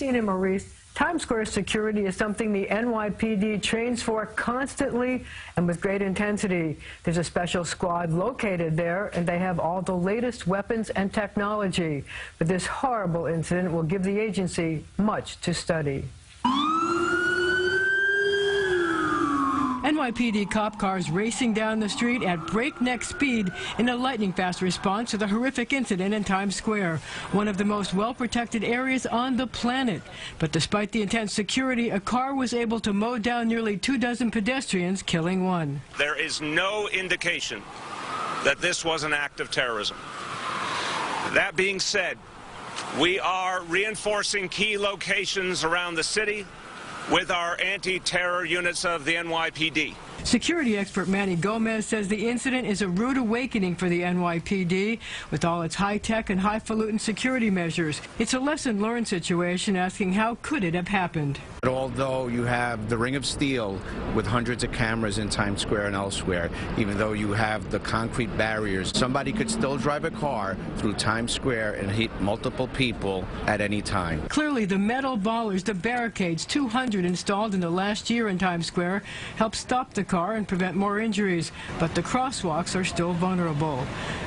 Christine and Maurice, Times Square security is something the NYPD trains for constantly and with great intensity. There's a special squad located there, and they have all the latest weapons and technology. But this horrible incident will give the agency much to study. NYPD cop cars racing down the street at breakneck speed in a lightning-fast response to the horrific incident in Times Square, one of the most well-protected areas on the planet. But despite the intense security, a car was able to mow down nearly 24 pedestrians, killing one. There is no indication that this was an act of terrorism. That being said, we are reinforcing key locations around the city with our anti-terror units of the NYPD. Security expert Manny Gomez says the incident is a rude awakening for the NYPD with all its high-tech and highfalutin security measures. It's a lesson-learned situation, asking how could it have happened. Although you have the Ring of Steel with hundreds of cameras in Times Square and elsewhere, even though you have the concrete barriers, somebody could still drive a car through Times Square and hit multiple people at any time. Clearly, the metal ballers, the barricades, 200 installed in the last year in Times Square, help stop the car and prevent more injuries, but the crosswalks are still vulnerable.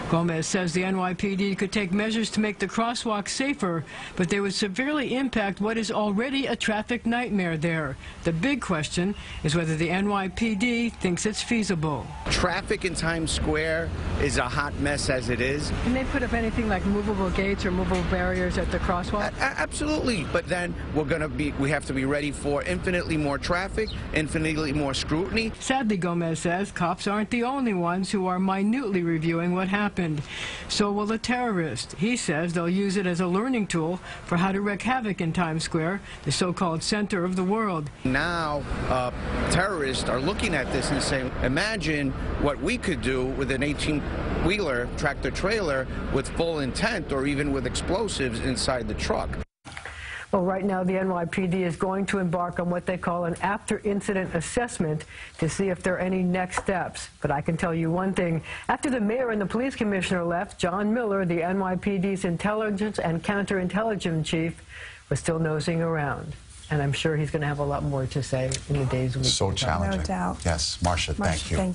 Gomez says the NYPD could take measures to make the crosswalks safer, but they would severely impact what is already a traffic nightmare there. The big question is whether the NYPD thinks it's feasible. Traffic in Times Square is a hot mess as it is. Can they put up anything like movable gates or movable barriers at the crosswalk? Absolutely, but then we have to be ready for infinitely more traffic, infinitely more scrutiny. Sadly, Gomez says cops aren't the only ones who are minutely reviewing what happened. So will the terrorists. He says they'll use it as a learning tool for how to wreak havoc in Times Square, the so-called center of the world. Now, terrorists are looking at this and saying, imagine what we could do with an 18-wheeler tractor-trailer with full intent or even with explosives inside the truck. Well, right now, the NYPD is going to embark on what they call an after-incident assessment to see if there are any next steps. But I can tell you one thing. After the mayor and the police commissioner left, John Miller, the NYPD's intelligence and counterintelligence chief, was still nosing around. And I'm sure he's going to have a lot more to say in the days and weeks. So challenging. No doubt. Yes, Marcia, thank you. Thank you.